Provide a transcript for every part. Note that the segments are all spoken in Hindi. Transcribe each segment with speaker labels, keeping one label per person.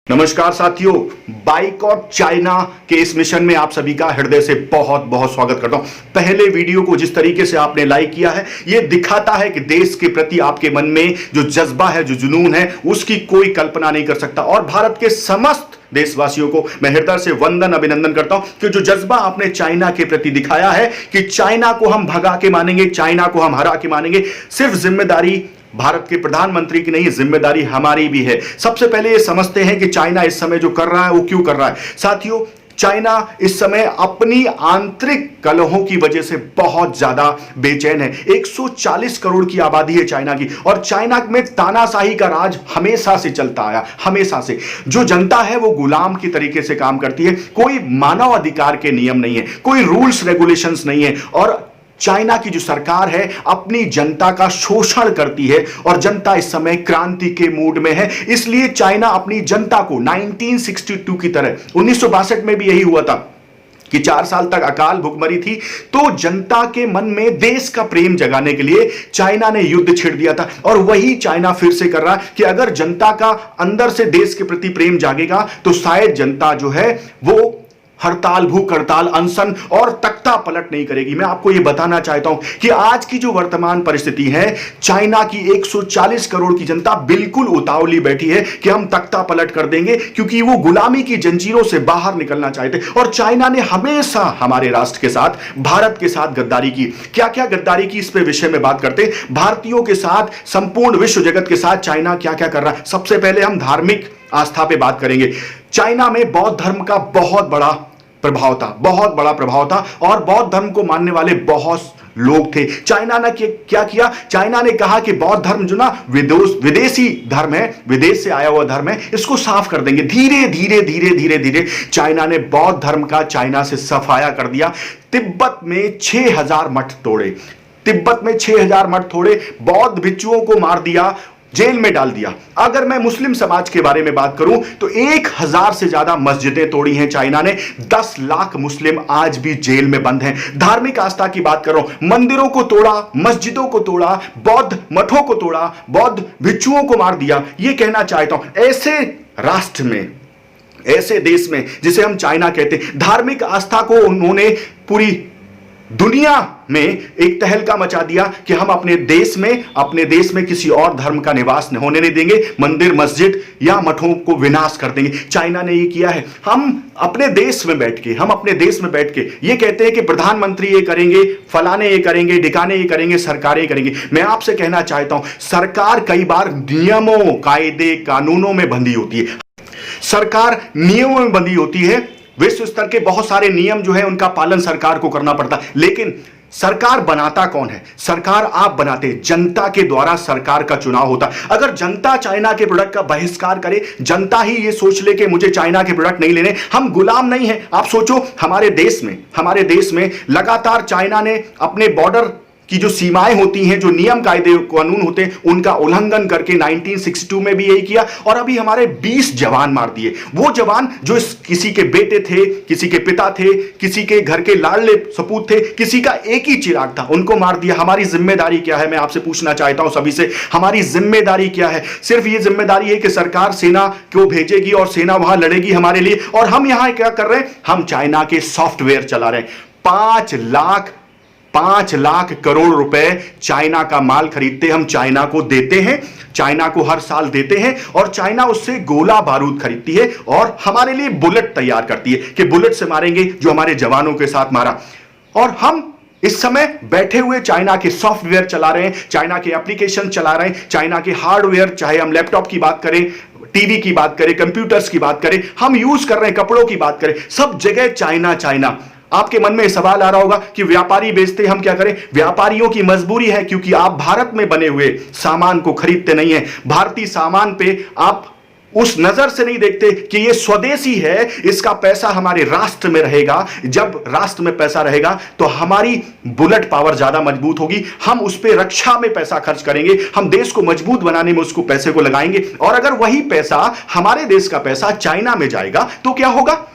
Speaker 1: नमस्कार साथियों, बाइकॉट चाइना के इस मिशन में आप सभी का हृदय से बहुत बहुत स्वागत करता हूं। पहले वीडियो को जिस तरीके से आपने लाइक किया है, यह दिखाता है कि देश के प्रति आपके मन में जो जज्बा है, जो जुनून है, उसकी कोई कल्पना नहीं कर सकता। और भारत के समस्त देशवासियों को मैं हृदय से वंदन अभिनंदन करता हूं कि जो जज्बा आपने चाइना के प्रति दिखाया है कि चाइना को हम भगा के मानेंगे, चाइना को हम हरा के मानेंगे। सिर्फ जिम्मेदारी भारत के प्रधानमंत्री की नहीं, जिम्मेदारी हमारी भी है। सबसे पहले ये समझते हैं कि चाइना इस समय जो कर रहा है वो क्यों कर रहा है। साथियों, चाइना इस समय अपनी आंतरिक कलहों की वजह से बहुत ज्यादा बेचैन है। 140 करोड़ की आबादी है चाइना की, और चाइना में तानाशाही का राज हमेशा से चलता आया, हमेशा से। जो जनता है वो गुलाम की तरीके से काम करती है। कोई मानव अधिकार के नियम नहीं है, कोई रूल्स रेगुलेशंस नहीं है, और चाइना की जो सरकार है अपनी जनता का शोषण करती है, और जनता इस समय क्रांति के मूड में है। इसलिए चाइना अपनी जनता को 1962 की तरह, 1962 में भी यही हुआ था कि 4 साल तक अकाल भुखमरी थी, तो जनता के मन में देश का प्रेम जगाने के लिए चाइना ने युद्ध छेड़ दिया था। और वही चाइना फिर से कर रहा है कि अगर जनता का अंदर से देश के प्रति प्रेम जागेगा तो शायद जनता जो है वो हड़ताल, भूख हड़ताल, अनशन और तख्ता पलट नहीं करेगी। मैं आपको यह बताना चाहता हूं कि आज की जो वर्तमान परिस्थिति है, चाइना की 140 करोड़ की जनता बिल्कुल उतावली बैठी है कि हम तख्ता पलट कर देंगे, क्योंकि वो गुलामी की जंजीरों से बाहर निकलना चाहते। और चाइना ने हमेशा हमारे राष्ट्र के साथ, भारत के साथ गद्दारी की। क्या क्या गद्दारी की, इस पे विषय में बात करते हैं। भारतीयों के साथ, संपूर्ण विश्व जगत के साथ चाइना क्या क्या कर रहा है। सबसे पहले हम धार्मिक आस्था पे बात करेंगे। चाइना में बौद्ध धर्म का बहुत बड़ा प्रभाव था, बहुत बड़ा प्रभाव था, और बौद्ध धर्म को मानने वाले बहुत लोग थे। चाइना ने क्या किया, चाइना ने कहा कि बौद्ध धर्म जो ना विदेशी धर्म है, विदेश से आया हुआ धर्म है, इसको साफ कर देंगे। धीरे धीरे धीरे धीरे धीरे चाइना ने बौद्ध धर्म का चाइना से सफाया कर दिया। तिब्बत में 6000 मठ तोड़े, तिब्बत में 6000 मठ तोड़े, बौद्ध भिक्षुओं को मार दिया, जेल में डाल दिया। अगर मैं मुस्लिम समाज के बारे में बात करूं तो 1000 से ज्यादा मस्जिदें तोड़ी हैं चाइना ने। 10 लाख मुस्लिम आज भी जेल में बंद हैं। धार्मिक आस्था की बात कर रहा हूं, मंदिरों को तोड़ा, मस्जिदों को तोड़ा, बौद्ध मठों को तोड़ा, बौद्ध भिक्षुओं को मार दिया। यह कहना चाहता हूं, ऐसे राष्ट्र में, ऐसे देश में जिसे हम चाइना कहते हैं, धार्मिक आस्था को उन्होंने पूरी दुनिया में एक तहलका मचा दिया कि हम अपने देश में किसी और धर्म का निवास होने नहीं देंगे, मंदिर, मस्जिद या मठों को विनाश कर देंगे। चाइना ने ये किया है। हम अपने देश में बैठ के ये कहते हैं कि प्रधानमंत्री ये करेंगे, फलाने ये करेंगे, ढिकाने ये करेंगे, सरकारें करेंगे। मैं आपसे कहना चाहता हूं, सरकार कई बार नियमों, कायदे, कानूनों में बंधी होती है। सरकार नियमों में बंधी होती है। विश्व स्तर के बहुत सारे नियम जो है उनका पालन सरकार को करना पड़ता है, लेकिन सरकार बनाता कौन है? सरकार आप बनाते, जनता के द्वारा सरकार का चुनाव होता। अगर जनता चाइना के प्रोडक्ट का बहिष्कार करे, जनता ही ये सोच ले कि मुझे चाइना के प्रोडक्ट नहीं लेने, हम गुलाम नहीं हैं। आप सोचो, हमारे देश में लगातार चाइना ने अपने बॉर्डर की जो सीमाएं होती हैं, जो नियम कायदे कानून होते हैं, उनका उल्लंघन करके 1962 में भी यही किया, और अभी हमारे 20 जवान मार दिए। वो जवान जो किसी के बेटे थे, किसी के पिता थे, किसी के घर के लाडले सपूत थे, किसी का एक ही चिराग था, उनको मार दिया। हमारी जिम्मेदारी क्या है? मैं आपसे पूछना चाहता हूं सभी से, हमारी जिम्मेदारी क्या है? सिर्फ ये जिम्मेदारी है कि सरकार सेना को भेजेगी और सेना वहां लड़ेगी हमारे लिए, और हम यहां क्या कर रहे हैं? हम चाइना के सॉफ्टवेयर चला रहे हैं। 5 लाख करोड़ रुपए चाइना का माल खरीदते हम चाइना को देते हैं, चाइना को हर साल देते हैं, और चाइना उससे गोला बारूद खरीदती है और हमारे लिए बुलेट तैयार करती है कि बुलेट से मारेंगे, जो हमारे जवानों के साथ मारा। और हम इस समय बैठे हुए चाइना के सॉफ्टवेयर चला रहे हैं, चाइना के एप्लीकेशन चला रहे हैं, चाइना के हार्डवेयर, चाहे हम लैपटॉप की बात करें, टीवी की बात करें, कंप्यूटर्स की बात करें, हम यूज कर रहे हैं, कपड़ों की बात करें, सब जगह चाइना चाइना। आपके मन में सवाल आ रहा होगा कि व्यापारी बेचते, हम क्या करें? व्यापारियों की मजबूरी है, क्योंकि आप भारत में बने हुए सामान को खरीदते नहीं हैं। भारतीय सामान पे आप उस नजर से नहीं देखते कि ये स्वदेशी है, इसका पैसा हमारे राष्ट्र में रहेगा। जब राष्ट्र में पैसा रहेगा तो हमारी बुलेट पावर ज्यादा मजबूत होगी, हम उस पर रक्षा में पैसा खर्च करेंगे, हम देश को मजबूत बनाने में उसको पैसे को लगाएंगे। और अगर वही पैसा, हमारे देश का पैसा चाइना में जाएगा तो क्या होगा?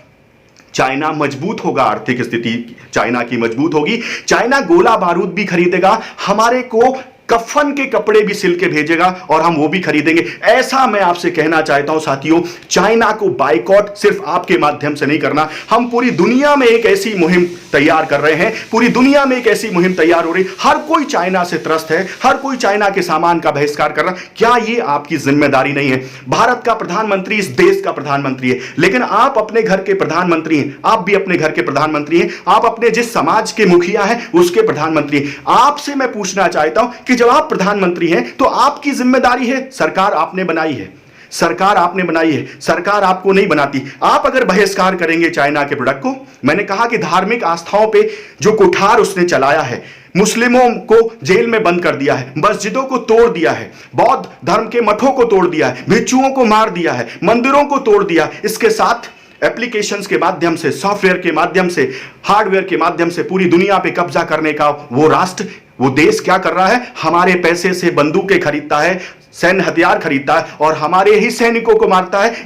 Speaker 1: चाइना मजबूत होगा, आर्थिक स्थिति चाइना की मजबूत होगी, चाइना गोला बारूद भी खरीदेगा, हमारे को कफन के कपड़े भी सिल के भेजेगा और हम वो भी खरीदेंगे। ऐसा मैं आपसे कहना चाहता हूं साथियों, चाइना को बाइकॉट सिर्फ आपके माध्यम से नहीं करना, हम पूरी दुनिया में एक ऐसी मुहिम तैयार कर रहे हैं, पूरी दुनिया में एक ऐसी मुहिम तैयार हो रही, हर कोई चाइना से त्रस्त है, हर कोई चाइना के सामान का बहिष्कार कर रहा। क्या ये आपकी जिम्मेदारी नहीं है? भारत का प्रधानमंत्री इस देश का प्रधानमंत्री है, लेकिन आप अपने घर के प्रधानमंत्री हैं, आप भी अपने घर के प्रधानमंत्री हैं, आप अपने जिस समाज के मुखिया हैं उसके प्रधानमंत्री हैं। आपसे मैं पूछना चाहता हूं कि जब आप प्रधानमंत्री हैं तो आपकी जिम्मेदारी है, सरकार आपने बनाई है, सरकार आपने बनाई है, सरकार आपको नहीं बनाती। आप अगर बहिष्कार करेंगे चाइना के प्रोडक्ट को, मैंने कहा कि धार्मिक आस्थाओं पे जो कुठार उसने चलाया है, मुस्लिमों को जेल में बंद कर दिया है, मस्जिदों को तोड़ दिया है, बौद्ध धर्म के मठों को तोड़ दिया है, भिक्षुओं को मार दिया है, मंदिरों को तोड़ दिया, इसके साथ एप्लीकेशंस के माध्यम से, सॉफ्टवेयर के माध्यम से, हार्डवेयर के माध्यम से पूरी दुनिया पे कब्जा करने का वो राष्ट्र, वो देश क्या कर रहा है? हमारे पैसे से बंदूकें खरीदता है, सैन्य हथियार खरीदता है और हमारे ही सैनिकों को मारता है।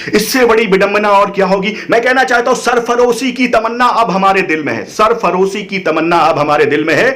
Speaker 1: इससे बड़ी विडंबना और क्या होगी? मैं कहना चाहता हूं, सरफरोशी की तमन्ना अब हमारे दिल में है, सरफरोशी की तमन्ना अब हमारे दिल में है।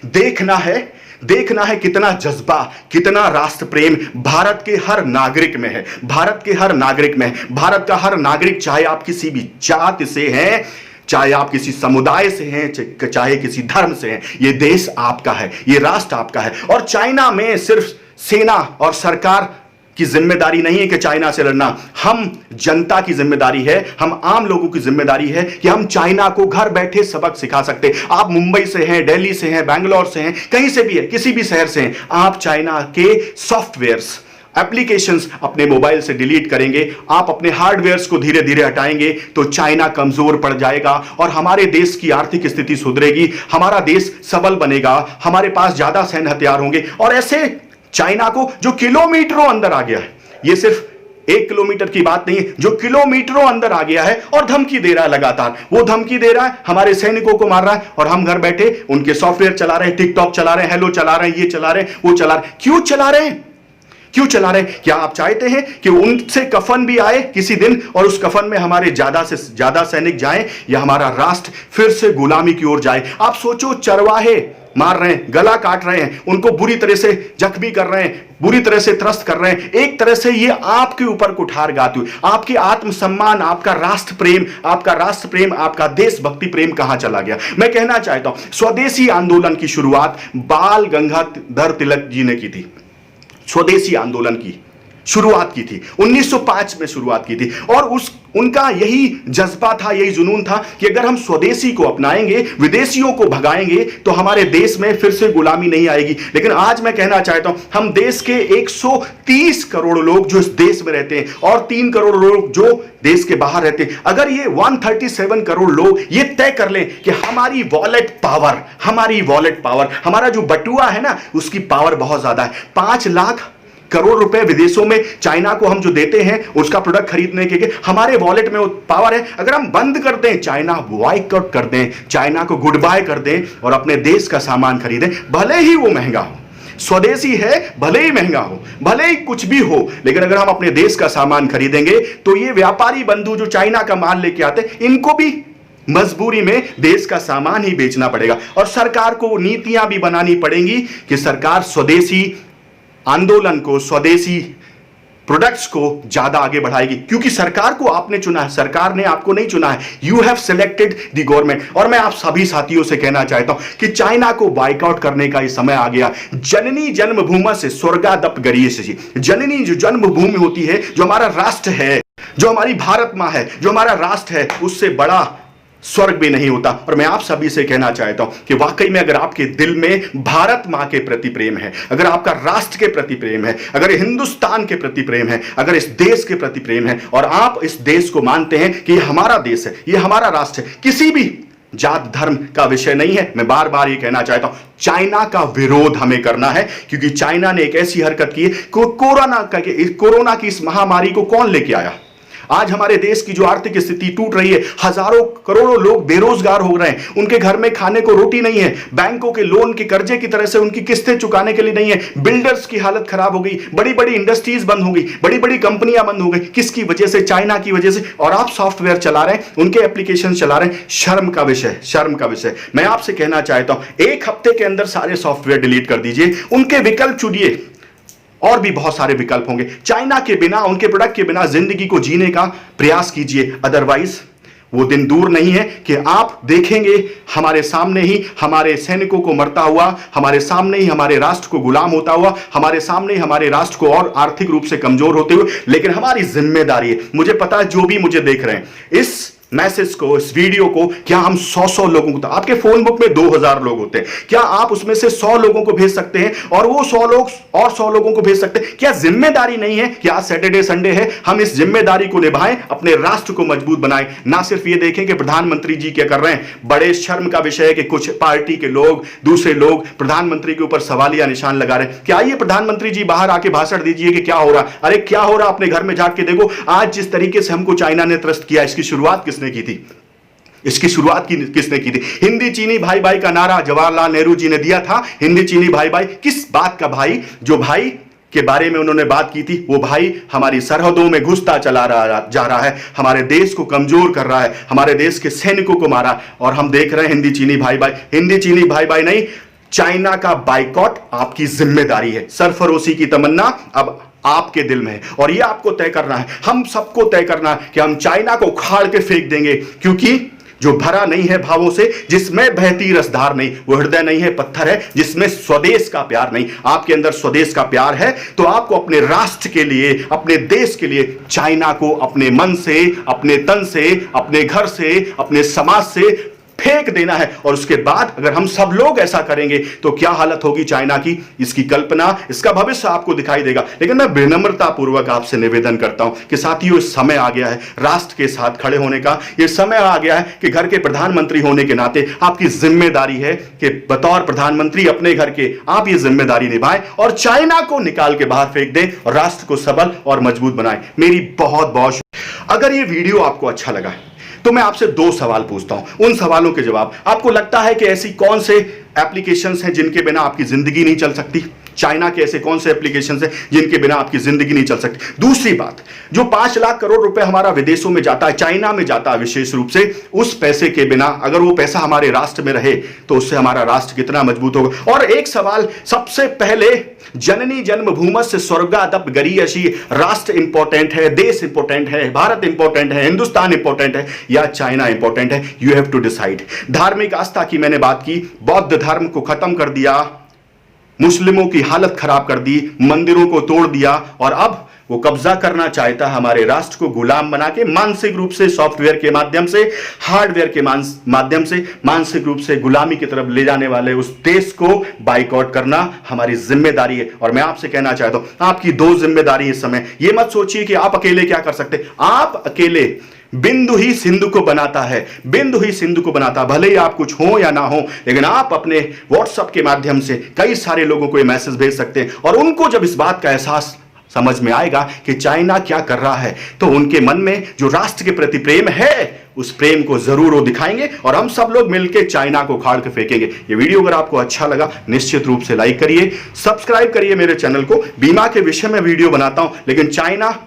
Speaker 1: देखना है कितना जज्बा, कितना राष्ट्र प्रेम भारत के हर नागरिक में है, भारत के हर नागरिक में है। भारत का हर नागरिक, चाहे आप किसी भी जाति से हैं, चाहे आप किसी समुदाय से हैं, चाहे किसी धर्म से हैं, यह देश आपका है, यह राष्ट्र आपका है। और चाइना में सिर्फ सेना और सरकार की जिम्मेदारी नहीं है कि चाइना से लड़ना, हम जनता की जिम्मेदारी है, हम आम लोगों की जिम्मेदारी है कि हम चाइना को घर बैठे सबक सिखा सकते। आप मुंबई से हैं, दिल्ली से हैं, बैंगलोर से हैं, कहीं से भी है, किसी भी शहर से हैं, आप चाइना के सॉफ्टवेयर्स, एप्लीकेशंस अपने मोबाइल से डिलीट करेंगे, आप अपने हार्डवेयर्स को धीरे धीरे हटाएंगे तो चाइना कमजोर पड़ जाएगा और हमारे देश की आर्थिक स्थिति सुधरेगी, हमारा देश सबल बनेगा, हमारे पास ज्यादा सैन्य हथियार होंगे। और ऐसे चाइना को जो किलोमीटरों अंदर आ गया है, यह सिर्फ 1 किलोमीटर की बात नहीं है, जो किलोमीटरों अंदर आ गया है और धमकी दे रहा है, लगातार वो धमकी दे रहा है, हमारे सैनिकों को मार रहा है और हम घर बैठे उनके सॉफ्टवेयर चला रहे हैं, टिकटॉक चला रहे हैं, हेलो चला रहे हैं, ये चला रहे हैं, वो चला रहे हैं। क्यों चला रहे हैं? क्यों चला रहे हैं? क्या आप चाहते हैं कि उनसे कफन भी आए किसी दिन और उस कफन में हमारे ज्यादा से ज्यादा सैनिक जाएं, या हमारा राष्ट्र फिर से गुलामी की ओर जाए? आप सोचो, चरवाहे मार रहे हैं, गला काट रहे हैं, उनको बुरी तरह से जख्मी कर रहे हैं, बुरी तरह से त्रस्त कर रहे हैं। एक तरह से ये आपके ऊपर कुठार गाती हुई, आपके आत्मसम्मान, आपका राष्ट्र प्रेम, आपका देशभक्ति प्रेम कहां चला गया? मैं कहना चाहता हूं, स्वदेशी आंदोलन की शुरुआत बाल गंगाधर तिलक जी ने की थी, स्वदेशी आंदोलन की शुरुआत की थी, 1905 में शुरुआत की थी। और उनका यही जज्बा था, यही जुनून था कि अगर हम स्वदेशी को अपनाएंगे, विदेशियों को भगाएंगे, तो हमारे देश में फिर से गुलामी नहीं आएगी। लेकिन आज मैं कहना चाहता हूं, हम देश के 130 करोड़ लोग जो इस देश में रहते हैं और 3 करोड़ लोग जो देश के बाहर रहते हैं, अगर ये 137 करोड़ लोग ये तय कर लें कि हमारी वॉलेट पावर, हमारा जो बटुआ है ना, उसकी पावर बहुत ज्यादा है, 5 लाख करोड़ रुपए विदेशों में चाइना को हम जो देते हैं उसका प्रोडक्ट खरीदने के लिए, हमारे वॉलेट में वो पावर है। अगर हम बंद कर दें, चाइना बॉयकॉट कर दें, चाइना को गुड बाय कर दें और अपने देश का सामान खरीदें, भले ही वो महंगा हो, स्वदेशी है, भले ही महंगा हो, भले ही कुछ भी हो, लेकिन अगर हम अपने देश का सामान खरीदेंगे तो ये व्यापारी बंधु जो चाइना का माल लेके आते, इनको भी मजबूरी में देश का सामान ही बेचना पड़ेगा। और सरकार को नीतियां भी बनानी पड़ेंगी कि सरकार स्वदेशी आंदोलन को, स्वदेशी प्रोडक्ट्स को ज्यादा आगे बढ़ाएगी, क्योंकि सरकार को आपने चुना है, सरकार ने आपको नहीं चुना है। You have selected the government. और मैं आप सभी साथियों से कहना चाहता हूं कि चाइना को बाइकआउट करने का ये समय आ गया। जननी जन्मभूमि से स्वर्गादप गरीयसी, जननी जो जन्मभूमि होती है, जो हमारा राष्ट्र है, जो हमारी भारत मां है, जो हमारा राष्ट्र है, उससे बड़ा स्वर्ग भी नहीं होता। और मैं आप सभी से कहना चाहता हूं कि वाकई में अगर आपके दिल में भारत मां के प्रति प्रेम है, अगर आपका राष्ट्र के प्रति प्रेम है, अगर हिंदुस्तान के प्रति प्रेम है, अगर इस देश के प्रति प्रेम है और आप इस देश को मानते हैं कि ये हमारा देश है, ये हमारा राष्ट्र है, किसी भी जात धर्म का विषय नहीं है। मैं बार बार ये कहना चाहता हूं, चाइना का विरोध हमें करना है, क्योंकि चाइना ने एक ऐसी हरकत की है, कोरोना की इस महामारी को कौन लेके आया? आज हमारे देश की जो आर्थिक स्थिति टूट रही है, हजारों करोड़ों लोग बेरोजगार हो रहे हैं, उनके घर में खाने को रोटी नहीं है, बैंकों के लोन के कर्जे की तरह से उनकी किस्तें चुकाने के लिए नहीं है, बिल्डर्स की हालत खराब हो गई, बड़ी बड़ी इंडस्ट्रीज बंद हो गई, बड़ी बड़ी कंपनियां बंद हो गई। किसकी वजह से? चाइना की वजह से। और आप सॉफ्टवेयर चला रहे हैं, उनके एप्लीकेशन चला रहे हैं। शर्म का विषय, शर्म का विषय। मैं आपसे कहना चाहता हूं, एक हफ्ते के अंदर सारे सॉफ्टवेयर डिलीट कर दीजिए, उनके विकल्प चुनिए, और भी बहुत सारे विकल्प होंगे। चाइना के बिना, उनके प्रोडक्ट के बिना जिंदगी को जीने का प्रयास कीजिए। अदरवाइज वो दिन दूर नहीं है कि आप देखेंगे हमारे सामने ही हमारे सैनिकों को मरता हुआ, हमारे सामने ही हमारे राष्ट्र को गुलाम होता हुआ, हमारे सामने ही हमारे राष्ट्र को और आर्थिक रूप से कमजोर होते हुए। लेकिन हमारी जिम्मेदारी है, मुझे पता है जो भी मुझे देख रहे हैं, इस मैसेज को, इस वीडियो को, क्या हम 100 लोगों को, आपके फोन बुक में 2000 लोग होते हैं, क्या आप उसमें से 100 लोगों को भेज सकते हैं और वो 100 लोग और 100 लोगों को भेज सकते हैं? क्या जिम्मेदारी नहीं है कि आज सैटरडे संडे है, हम इस जिम्मेदारी को निभाएं, अपने राष्ट्र को मजबूत बनाएं? ना सिर्फ ये देखें कि प्रधानमंत्री जी क्या कर रहे हैं। बड़े शर्म का विषय है कि कुछ पार्टी के लोग, दूसरे लोग प्रधानमंत्री के ऊपर सवालिया निशान लगा रहे हैं। क्या आइए प्रधानमंत्री जी बाहर आके भाषण दीजिए कि क्या हो रहा। अरे क्या हो रहा, अपने घर में झांक के देखो। आज जिस तरीके से हमको चाइना ने त्रस्त किया, इसकी शुरुआत किसने की थी? इसकी शुरुआत किसने की थी? हिंदी चीनी भाई भाई का नारा जवाहरलाल नेहरू जी ने दिया था। हिंदी चीनी भाई भाई, किस बात का भाई? जो भाई के बारे में उन्होंने बात की थी, वो भाई हमारी सरहदों में घुसता जा रहा है, हमारे देश को कमजोर कर रहा है, हमारे देश के सैनिकों को मारा। और हम देख रहे हैं हिंदी चीनी भाई भाई, हिंदी चीनी भाई भाई नहीं, चाइना का बाइकॉट आपकी जिम्मेदारी है। सरफरोशी की तमन्ना अब आपके दिल में है और यह आपको तय करना है, हम सबको तय करना है कि हम चाइना को उखाड़ के फेंक देंगे। क्योंकि जो भरा नहीं है भावों से, जिसमें बहती रसधार नहीं, वो हृदय नहीं है, पत्थर है, जिसमें स्वदेश का प्यार नहीं। आपके अंदर स्वदेश का प्यार है तो आपको अपने राष्ट्र के लिए, अपने देश के लिए चाइना को अपने मन से, अपने तन से, अपने घर से, अपने समाज से फेंक देना है। और उसके बाद अगर हम सब लोग ऐसा करेंगे तो क्या हालत होगी चाइना की, इसकी कल्पना, इसका भविष्य आपको दिखाई देगा। लेकिन मैं विनम्रता पूर्वक आपसे निवेदन करता हूं कि साथियों, इस समय आ गया है राष्ट्र के साथ खड़े होने का। यह समय आ गया है कि घर के प्रधानमंत्री होने के नाते आपकी जिम्मेदारी है कि बतौर प्रधानमंत्री अपने घर के आप ये जिम्मेदारी निभाएं और चाइना को निकाल के बाहर फेंक दें और राष्ट्र को सबल और मजबूत बनाएं। मेरी बहुत बहुत अगर ये वीडियो आपको अच्छा लगा तो मैं आपसे 2 सवाल पूछता हूं, उन सवालों के जवाब। आपको लगता है कि ऐसी कौन से एप्लीकेशंस हैं जिनके बिना आपकी जिंदगी नहीं चल सकती? चाइना के ऐसे कौन से एप्लीकेशंस हैं जिनके बिना आपकी जिंदगी नहीं चल सकती? दूसरी बात, जो 5 लाख करोड़ रुपए हमारा विदेशों में जाता है, चाइना में जाता है विशेष रूप से, उस पैसे के बिना अगर वो पैसा हमारे राष्ट्र में रहे तो उससे हमारा राष्ट्र कितना मजबूत होगा? और एक सवाल, सबसे पहले जननी जन्मभूमस्य स्वर्गादप गरीयसी, राष्ट्र इंपॉर्टेंट है, देश इंपॉर्टेंट है, भारत इंपॉर्टेंट है, हिंदुस्तान इंपॉर्टेंट है या चाइना इंपॉर्टेंट है? You have to decide. धार्मिक आस्था की मैंने बात की, बौद्ध धर्म को खत्म कर दिया, मुस्लिमों की हालत खराब कर दी, मंदिरों को तोड़ दिया और अब वो कब्जा करना चाहता है हमारे राष्ट्र को गुलाम बना के, मानसिक रूप से, सॉफ्टवेयर के माध्यम से, हार्डवेयर के माध्यम से मानसिक रूप से गुलामी की तरफ ले जाने वाले उस देश को बाइकआउट करना हमारी जिम्मेदारी है। और मैं आपसे कहना चाहता हूं, आपकी 2 जिम्मेदारी इस समय। ये मत सोचिए कि आप अकेले क्या कर सकते। आप अकेले बिंदु ही सिंधु को बनाता है, बिंदु ही सिंधु को बनाता है। भले ही आप कुछ हो या ना हो, लेकिन आप अपने व्हाट्सएप के माध्यम से कई सारे लोगों को ये मैसेज भेज सकते हैं और उनको जब इस बात का एहसास समझ में आएगा कि चाइना क्या कर रहा है तो उनके मन में जो राष्ट्र के प्रति प्रेम है, उस प्रेम को जरूर वो दिखाएंगे और हम सब लोग मिलकर चाइना को उखाड़ के फेंकेंगे। ये वीडियो अगर आपको अच्छा लगा निश्चित रूप से लाइक करिए, सब्सक्राइब करिए मेरे चैनल को। बीमा के विषय में वीडियो बनाता हूं, लेकिन चाइना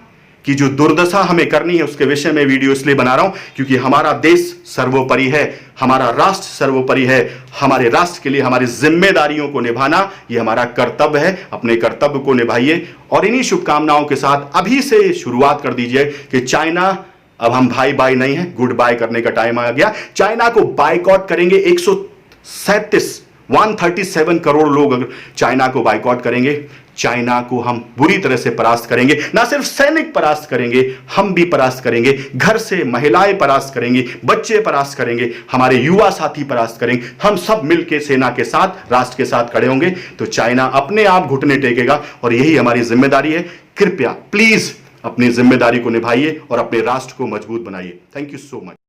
Speaker 1: की जो दुर्दशा हमें करनी है उसके विषय में वीडियो इसलिए बना रहा हूं क्योंकि हमारा देश सर्वोपरि है, हमारा राष्ट्र सर्वोपरि है। हमारे राष्ट्र के लिए हमारी जिम्मेदारियों को निभाना ये हमारा कर्तव्य है। अपने कर्तव्य को निभाइए और इन्हीं शुभकामनाओं के साथ अभी से शुरुआत कर दीजिए कि चाइना, अब हम भाई भाई नहीं है, गुड बाय करने का टाइम आ गया। चाइना को बाइकआउट करेंगे। 137 करोड़ लोग अगर चाइना को बाइकआउट करेंगे, चाइना को हम बुरी तरह से परास्त करेंगे। ना सिर्फ सैनिक परास्त करेंगे, हम भी परास्त करेंगे, घर से महिलाएं परास्त करेंगे, बच्चे परास्त करेंगे, हमारे युवा साथी परास्त करेंगे। हम सब मिलकर सेना के साथ, राष्ट्र के साथ खड़े होंगे तो चाइना अपने आप घुटने टेकेगा और यही हमारी जिम्मेदारी है। कृपया प्लीज अपनी जिम्मेदारी को निभाइए और अपने राष्ट्र को मजबूत बनाइए। Thank you so much.